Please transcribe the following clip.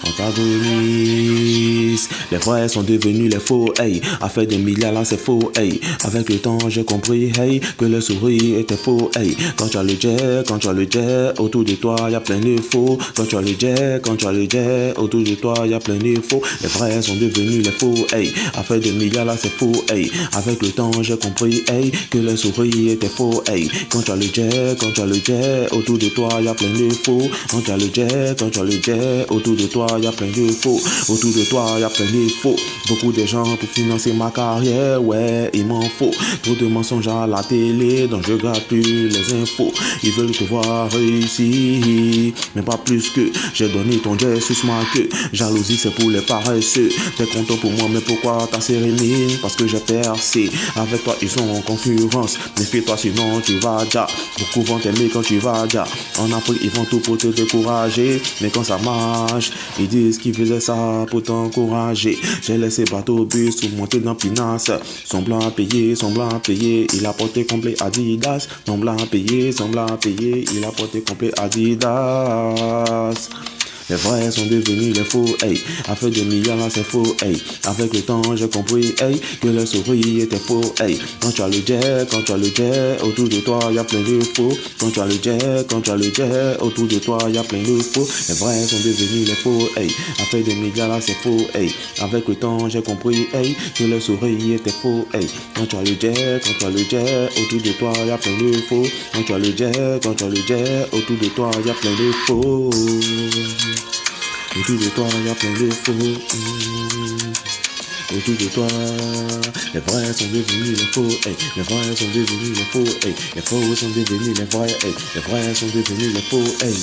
Antagoniste, les vrais sont devenus les faux, hey. À faire des milliards là c'est faux, hey. Avec le temps j'ai compris, hey, que le sourire était faux, hey. Quand tu as le jet, autour de toi y a plein de faux. Quand tu as le jet, autour de toi y a plein de faux. Les vrais sont devenus les faux, hey. À faire des milliards là c'est faux, hey. Avec le temps j'ai compris, hey, que le sourire était faux, hey. Quand tu as le jet, autour de toi y a plein de faux. Quand tu as le jet, autour de toi y a plein de faux. Autour de toi y a plein de faux. Beaucoup de gens pour financer ma carrière, ouais, il m'en faut. Trop de mensonges à la télé, donc je garde plus les infos. Ils veulent te voir réussir, mais pas plus que j'ai donné ton jet sur ma queue. Jalousie c'est pour les paresseux. T'es content pour moi, mais pourquoi t'as serré mine? Parce que j'ai percé. Avec toi ils sont en concurrence. Méfie-toi sinon tu vas déjà. Beaucoup vont t'aimer quand tu vas déjà. En Afrique ils vont tout pour te décourager, mais quand ça marche, ils disent qu'ils faisaient ça pour t'encourager. J'ai laissé bateau bus pour monter dans Pinasse. Semblant à payer, il a porté complet Adidas. Semblant à payer, il a porté complet Adidas. Les vrais sont devenus les faux, hey. À faire des milliards là c'est faux, hey. Avec le temps j'ai compris, hey, que le sourire était faux, hey. Quand tu as le jet, autour de toi y a plein de faux. Quand tu as le jet, autour de toi y a plein de faux. Les vrais sont devenus les faux, hey. À faire des milliards là c'est faux, hey. Avec le temps j'ai compris, hey, que le sourire était faux, hey. Quand tu as le jet, autour de toi y a plein de faux. Quand tu as le jet, autour de toi y a plein de faux. Autour de toi, y a plein de faux. Autour de toi, les vrais sont devenus les faux, hey. Les vrais sont devenus les faux, hey. Les faux sont devenus les vrais, hey. Les vrais sont devenus les faux, hey.